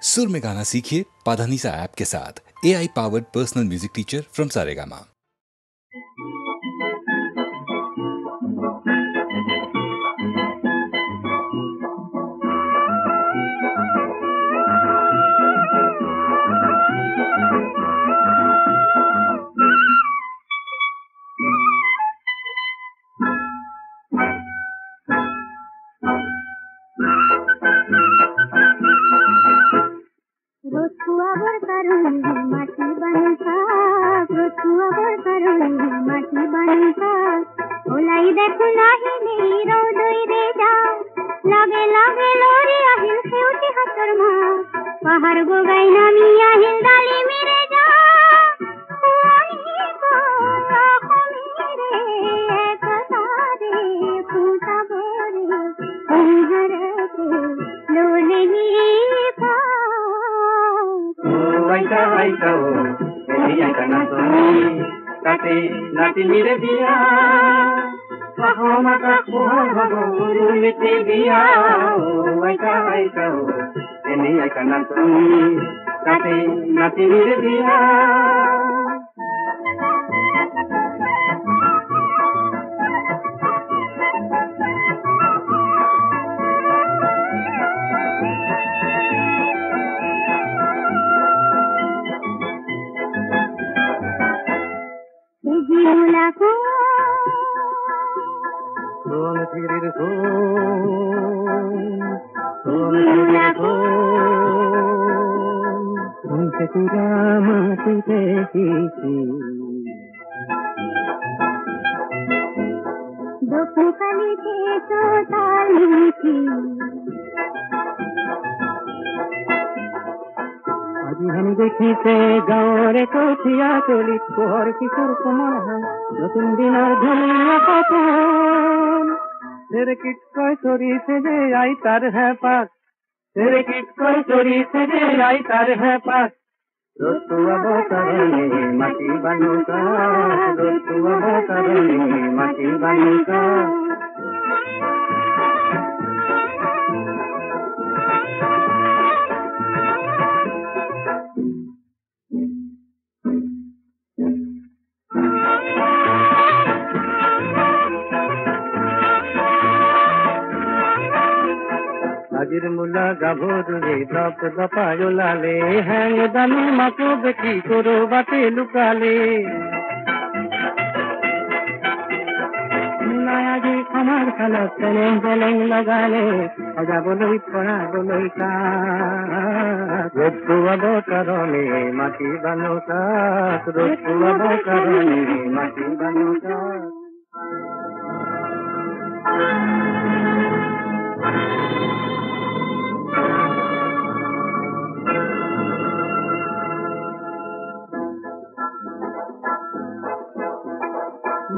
सुर में गाना सीखिए पाधानीसा ऐप के साथ। AI powered personal music teacher from Saregama.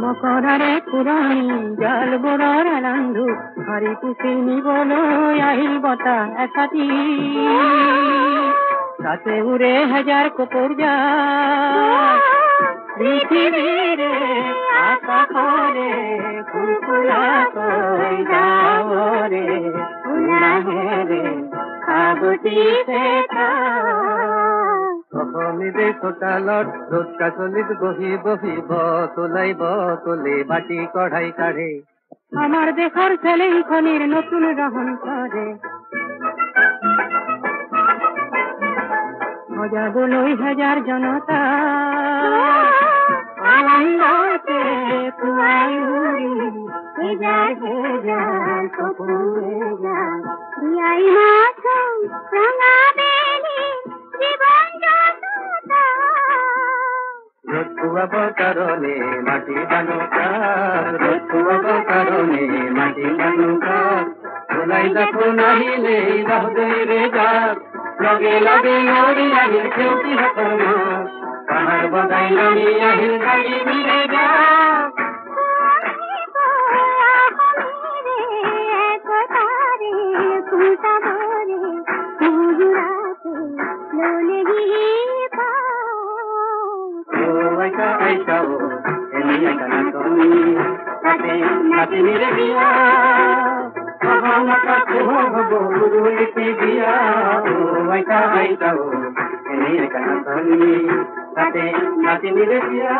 মকরারে পুরাণী জল বড়র আনন্দু হরি পুষিনি বলো আহিল বতা একাটি সাথে উড়ে হাজার কপুর যায় পৃথিবীর আকাশে ফুলফুলা কই যাও রে ফুলা রে খাবতি সেথা অসমীদে চোতালত রোদ কাচলিত বহি বহি বতলে বাটি কঢ়াই কাঢ়ে আমার দেশৰ ছেলেই খনিৰ নতুন ৰহন কৰে সজাবলৈ হাজাৰ জনতা আনন্দতে পুৱাই উৰি হেজাৰ হেজাৰ কপুৰে যায় বিয়াই মাছ ৰঙা বেলি জীবন যাত্ৰা রোদ কারণে মাটি বানুকা রোদ কারণে মাটি বানুকা ওলাই দেখো নাহিলে রহদৈ রে যাক লগে লগে নড়ি আহিল খেউতি হাতৰ মাছ পাহাৰ বগাই নামি আহিল গাড়ী মিৰে যাক মহানতা হব গুরুলিপি দিয়া আইতা আইতা এনে কানি তাতে নাচি নিলে দিয়া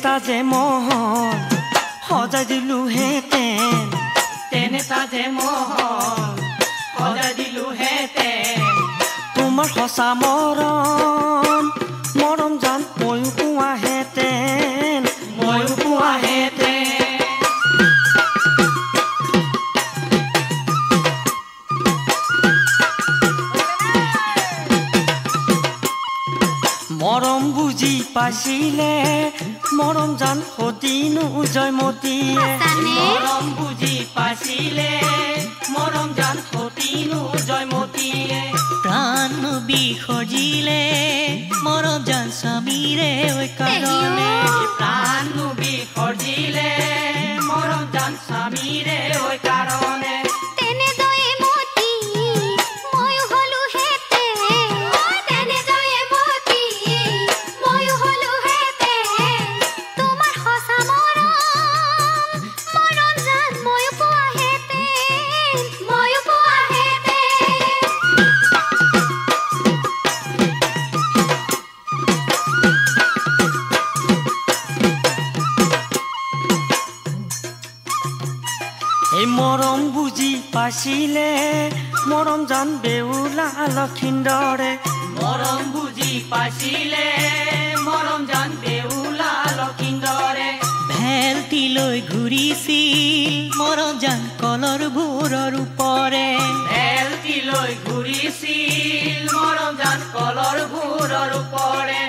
তাজে মোহন সজাই দিলো হেতেন তেনে তাজে মোহন সজাই দিলো হেতেন তোমাৰ সঁচা মৰম মৰম জান ময়ো পোৱা হেতেন ময়ো পোৱা হেতেন মৰম বুজি পাইছিলে মৰম জান সতীনো জয়মতীয়ে মৰম বুজি পাইছিলে মৰম জান সতীনো জয়মতীয়ে প্ৰাণ বিসৰ্জিলে মৰম জান স্বামীৰে ঐ কাৰণে প্ৰাণ বিসৰ্জিলে মৰম জান স্বামীৰে ঐ কাৰণে মৰম বুজি পাইছিলে মৰম জান বেউলা লক্ষিন্দৰে মৰম বুজি পাইছিলে মৰম জান বেউলা লক্ষিন্দৰে ভেলটিলৈ ঘূৰিছিল মৰম জান কলৰ ভোৰৰ ওপৰে ভেলটিলৈ ঘূৰিছিল মৰম জান কলৰ ভোৰৰ ওপৰে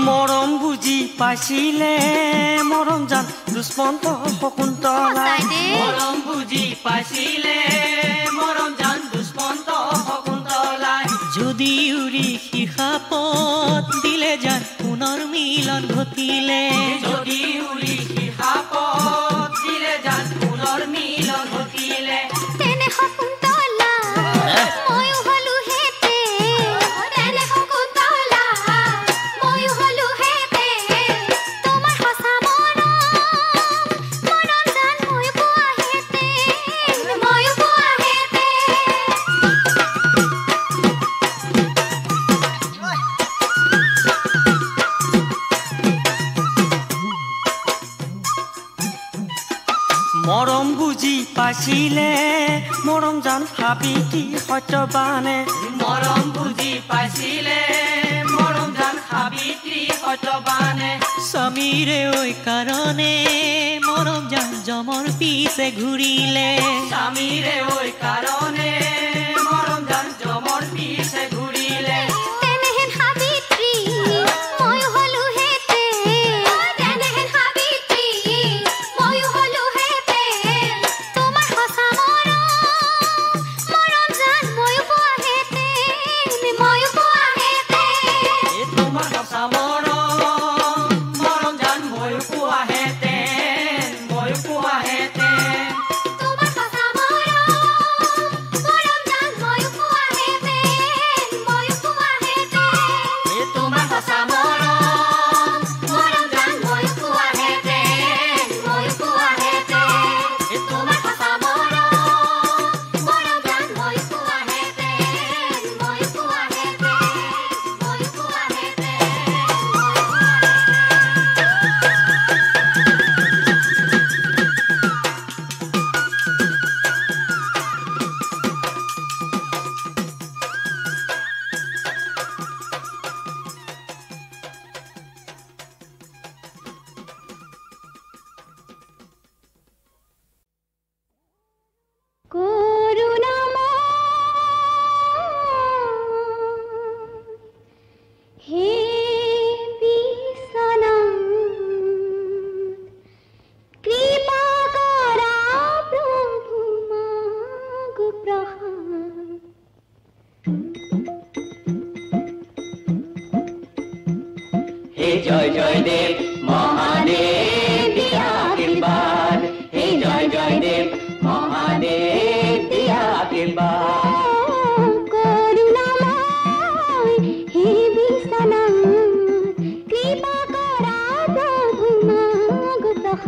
মৰম বুজি পাইছিলে মৰম জান দুষ্মন্ত শকুন্তলাই মৰম বুজি পাইছিলে মৰম জান দুষ্মন্ত শকুন্তলাই যদি উৰি শিখাপত দিলে জান পুনৰ মিলন ঘটিলে যদি উৰি শিখাপত দিলে জান পুনৰ মিলন ঘটিলে মৰম বুজি পাইছিলে মৰম জান হাবিতি সত্যবানে মৰম বুজি পাইছিলে মৰম জান হাবিতি সত্যবানে স্বামীৰে ঐ কাৰণে মৰম জান জমৰ পিছে ঘূৰিলে স্বামীৰে ঐ কাৰণে মৰম জান জমৰ পিছে ঘূৰিলে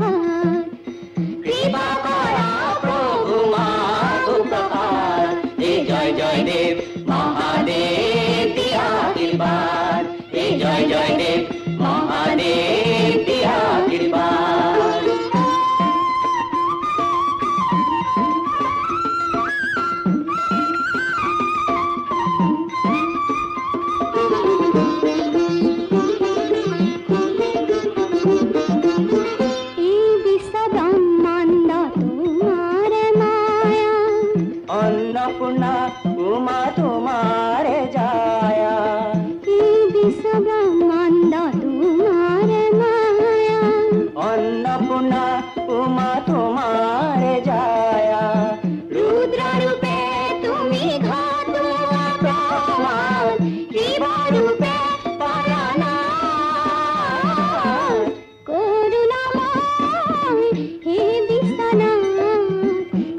প্রহার কৃপা করা প্রভু মাগো প্রহার এই জয় জয় দেব মহাদেব দিয়া আশীর্বাদ এই জয় জয় দেব মহাদেব দিয়া আশীর্বাদ अन्नपूर्णा उमा तुम्हारे जाया विश्व ब्रह्मांड तुम्हारे माया अन्नपूर्णा उमा तुम्हारे जाया रुद्र रूपे तुम्ही घातु प्रमाण शिवा रूपे पराना करुणामय हे विश्वनाथ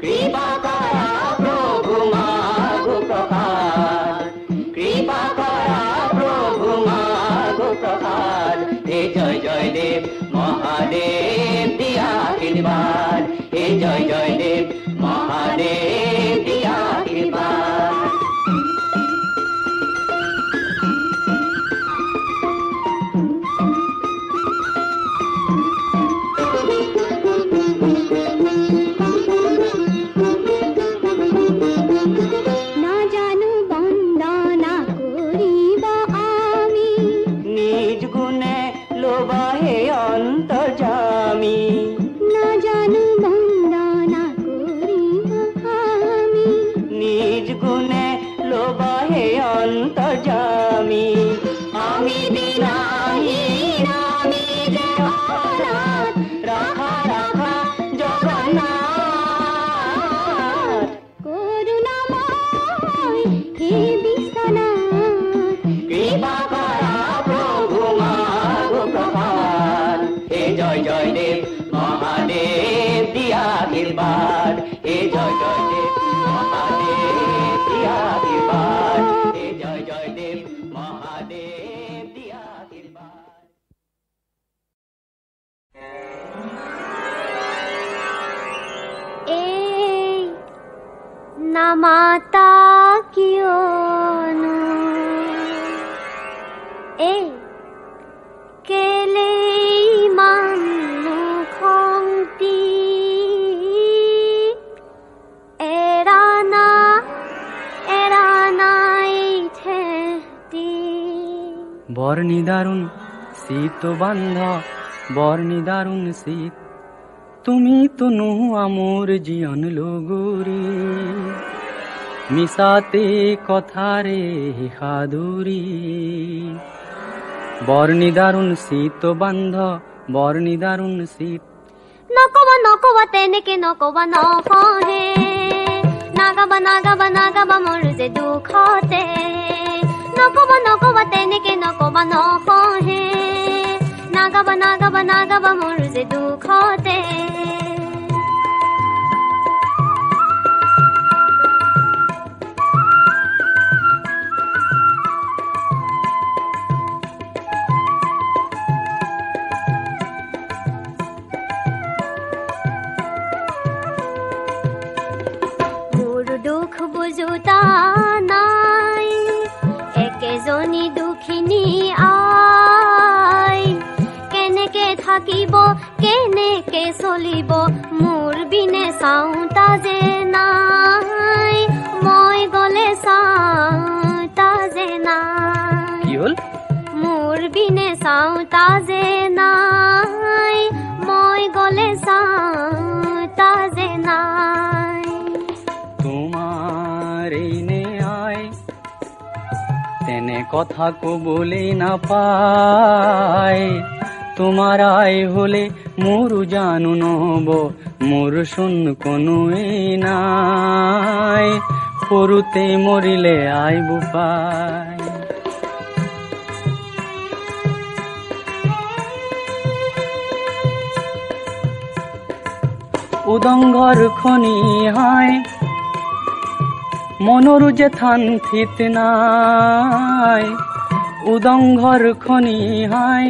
कृपा करा प्रभु मागो प्रहार कृपा करा प्रभु मागो प्रहार हे जय जय देव महादेव दिया आशीर्वाद हे जय जय देव महादेव दिया आशीर्वाद না জানু বন্দনা করিব আমি নিজ গুণে লোবাহে অন্তর্যামী না জানু বন্দনা করিব আমি নিজ গুণে লোবাহে অন্তর্যামী আমি বিনাহীন আমি যে অনাথ রাখা রাখা জগন্নাথ করুণাময় হে বিশ্বনাথ কৃপা করা প্রভু মাগো প্রহার হে জয় জয় দেব মহাদেব দিয়া আশীর্বাদ হে জয় জয় দেব মহাদেব দিয়া আশীর্বাদ হে জয় জয় দেব মহাদেব দিয়া আশীর্বাদ এই নামাতা কিয়নো এই কেলে ইমান খংতি এৰানাই ঠেতি বর্ণি দারুণ শীত বান্ধা বর্ণি দারুণ শীত তুমি তো নহু আমোর জীবন লগরি মিশাতে কথারে হাদুরি বর্ণি দারুণ শীত বান্ধ বর্ণি দারুণ শীত নকবা নকবা তেনেকে নকবা নকহে নাগাবা নাগাবা নাগাবা মোৰ যে দুখতে নকবা নকবা তেনেকে নকবা নকহে নাগাবা নাগাবা নাগাবা মোৰ যে দুখতে দুখ বুঝুতা নাই একেজনী দুখিনী আই কেনেকে থাকিব কেনেকে চলিব মোৰ বিনে চাওঁতা যে নাই মই গলে চাওঁতা যে নাই কি হল মোৰ বিনে চাওঁতা যে নাই মই গলে চাওঁতা যে নাই তোমার এই নে আয় তেনে কথা কবলে না পায় তোমার আয় হলে মোরু জানু নব মোর শুন কোনো নাই সৰুতে মরিলে আইব পায় উদংঘর খনি হয় মনরু যে থান থিত নাই উদংঘর খনি হয়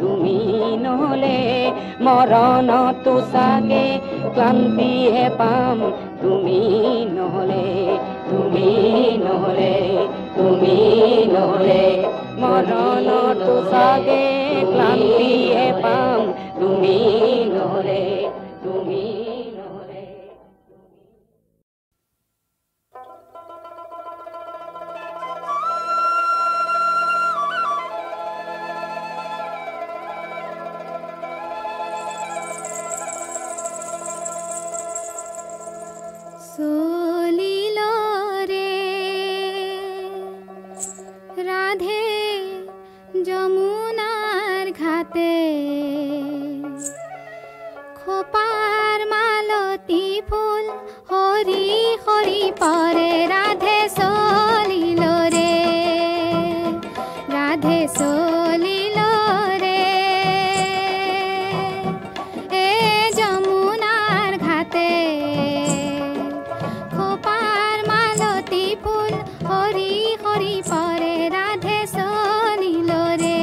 তুমি নহ'লে মৰণতো চাগে ক্লান্তিহে পাম তুমি নহ'লে তুমি নহ'লে তুমি নহ'লে মৰণতো চাগে ক্লান্তিহে পাম তুমি নহ'লে তুমি নহ'লে রাধে যমুনার ঘাটে খোপার মালতী ফুল হরি হরি পরে রাধে চলিল রে রাধে চলিল রে এ যমুনার ঘাটে খোপার মালতী ফুল হরি হরি পরে রাধে চলিল রে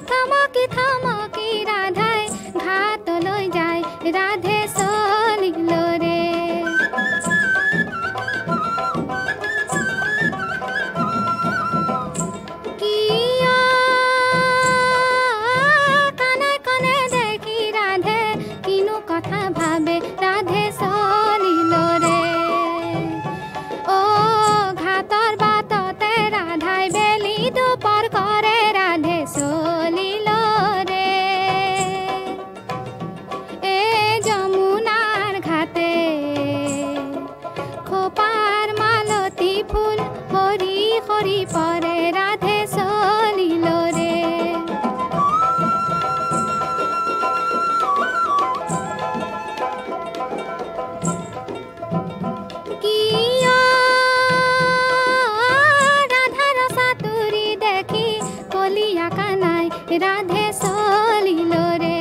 থমকি থমকি রাধাই ঘাটলৈ যায় রাধে চলিল রে কথা ভাবে রাধে চলিল রে ও ঘাটৰ বাটতে ৰাধাই বেলি দুপৰ কৰে ৰাধে চলিল ৰে এ যমুনাৰ ঘাটে খোপাৰ মালতী ফুল হৰি হৰি পৰে ৰাধে চলিল ৰে ৰাধে চলিল ৰে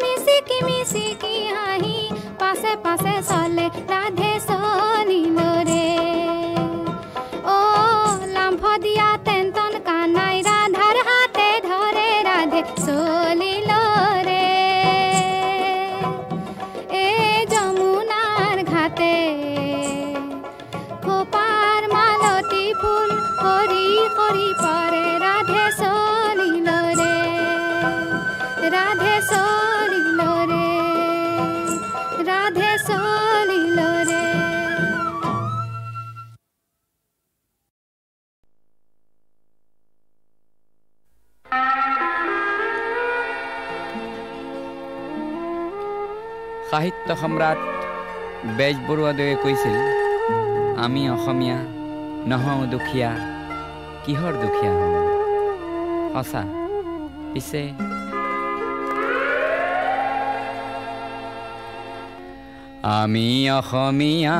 মিচিকি মিচিকি হাঁহি পাছে পাছে চলে ৰাধে চলিল ৰে ও লাম্ফ দিয়া টেনটন কানাই ৰাধাৰ হাতে ধৰে ৰাধে চলিল ৰে খোপাৰ মালতী ফুল হৰি হৰি পৰে ৰাধে চলিল ৰে ৰাধে চলিল ৰে ৰাধে চলিল ৰে সাহিত্য সম্ৰাট বেজবৰুৱাদেৱে কৈছিল আমি অসমীয়া নহওঁ দুখীয়া কিহৰ দুখীয়া হওঁ সঁচা পিছে আমি অসমীয়া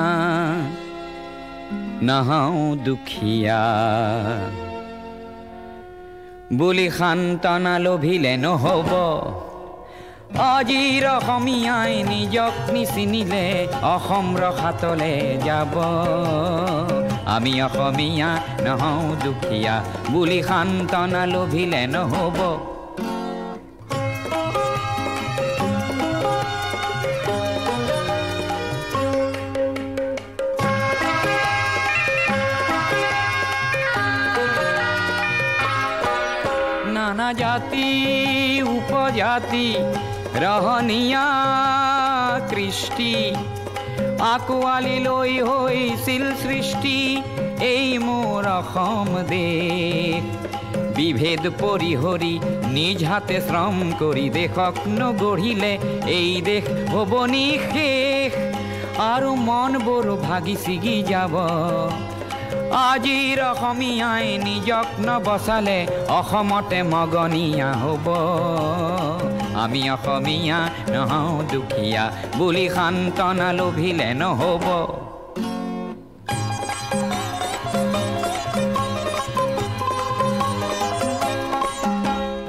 নহওঁ দুখীয়া বুলি সান্তনা লভিলে নহ'ব আজিৰ অসমীয়াই নিজক নিচিনিলে অসম ৰখাতলে যাব আমি অসমীয়া নহওঁ দুখীয়া বুলি সান্তনা লভিলে নহ'ব নানা জাতি উপজাতি ৰহনীয়া কৃষ্টি আঁকোৱালি লৈ হৈছিল সৃষ্টি এই মোৰ অসম দেশ বিভেদ পৰিহৰি নিজ হাতে শ্ৰম কৰি দেশক নগঢ়িলে এই দেশ হ'ব নিশেষ আৰু মনবোৰ ভাগি ছিগি যাব আজিৰ অসমীয়াই নিজক নবচালে অসমতে মগনীয়া হ'ব আমি অসমীয়া নহওঁ দুখীয়া বুলি সান্তনা লভিলে নহ'ব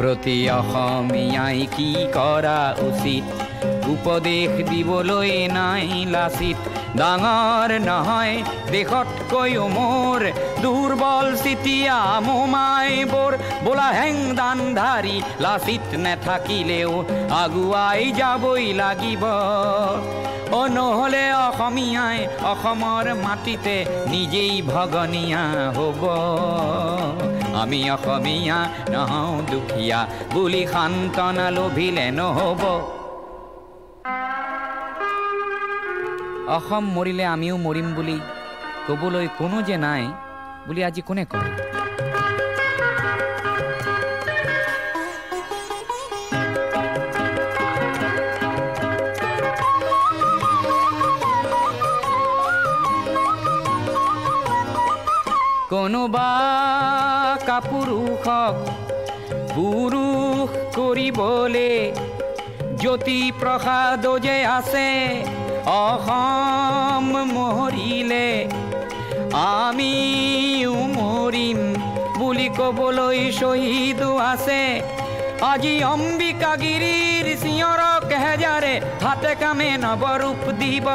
প্ৰতি অসমীয়াই কি কৰা উচিত উপদেশ দিবলৈ নাই লাচিত ডাঙৰ নহয় দেশতকৈও মোৰ দুৰ্বল চিতিয়া মোমাই বৰ বোলা হেংদান ধাৰি লাচিত নেথাকিলেও আগুৱাই যাবই লাগিব নহ'লে অসমীয়াই অসমৰ মাটিতে নিজেই ভগনীয়া হ'ব আমি অসমীয়া নহওঁ দুখীয়া বুলি সান্তনা লভিলে নহ'ব অসম মৰিলে আমিও মৰিম বুলি ক'বলৈ কোনো যে নাই বুলি আজি কোনে কয় কোনোবা কাপুৰুষক পুৰুষ কৰিবলে জ্যোতি প্ৰসাদ যে আছে অসম মৰিলে আমিও মৰিম বুলি ক'বলৈ শ্বহীদো আছে আজি অম্বিকাগিৰিৰ চিঞৰক হেজাৰে হাতে কামে নৱৰূপ দিব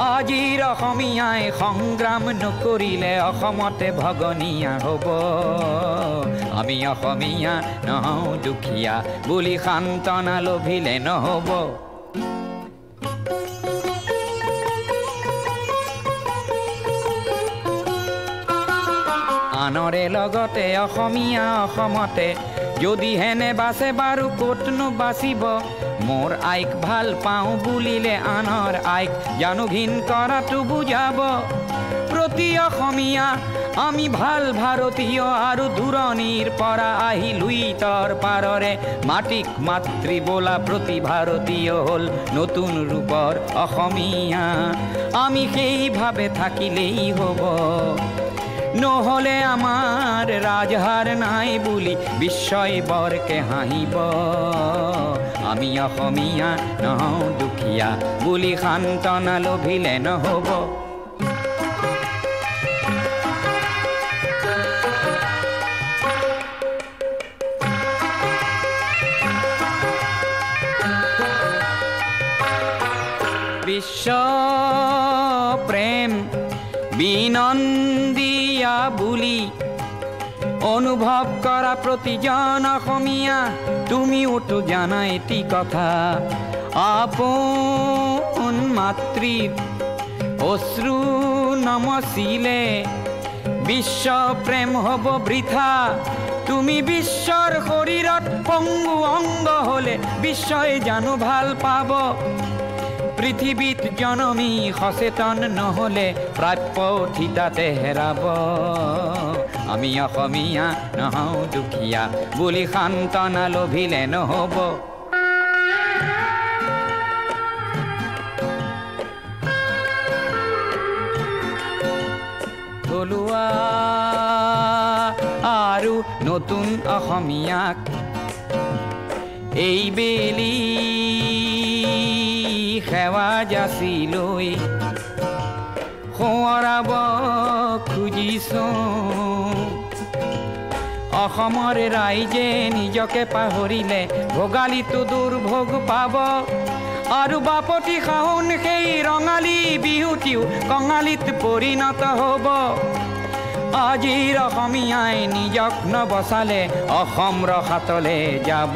আজিৰ অসমীয়াই সংগ্ৰাম নকৰিলে অসমতে ভগনীয়া হ'ব আমি অসমীয়া নহওঁ দুখীয়া বুলি সান্তনা লভিলে নহ'ব আনৰে লগতে অসমীয়া অসমতে যদি হেনে বাছে বাৰু ক'তনো বাচিব মোৰ আইক ভাল পাওঁ বুলিলে আনৰ আইক জানো ঘিন কৰাটো বুজাব প্ৰতি অসমীয়া আমি ভাল ভাৰতীয় আৰু দূৰণিৰ পৰা আহি লুইতৰ পাৰৰে মাটিক মাতৃ বোলা প্ৰতি ভাৰতীয় হ'ল নতুন ৰূপৰ অসমীয়া আমি সেইভাৱে থাকিলেই হ'ব নহ'লে আমাৰ ৰাজহাৰ নাই বুলি বিশ্বই বৰকে হাঁহিব আমি অসমীয়া নহওঁ দুখীয়া বুলি সান্তনা লভিলে নহ'ব বিশ্ব প্ৰেম বিনন্দিয়া বুলি অনুভৱ কৰা প্ৰতিজন অসমীয়া তুমিওতো জানা এটি কথা আপোন মাতৃৰ অশ্ৰু নমচিলে বিশ্ব প্ৰেম হ'ব বৃথা তুমি বিশ্বৰ শৰীৰত পংগু অংগ হ'লে বিশ্বই জানো ভাল পাব পৃথিৱীত জনমী সচেতন নহ'লে প্ৰাপ্য থিতাতে হেৰাব আমি অসমীয়া নহওঁ দুখীয়া বুলি সান্তনা লভিলে নহ'ব থলুৱা আৰু নতুন অসমীয়াক এই বেলি সেৱা যাচি লৈ সোঁৱৰাব খুজিছোঁ অসমৰ ৰাইজে নিজকে পাহৰিলে ভোগালীটো দুৰ্ভোগ পাব আৰু বাপতি শাওণ সেই ৰঙালী বিহুটিও কঙালীত পৰিণত হ'ব আজিৰ অসমীয়াই নিজক নবচালে অসম ৰসাতলে যাব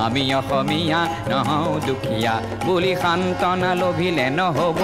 আমি অসমীয়া নহওঁ দুখীয়া বুলি সান্তনা লভিলে নহ'ব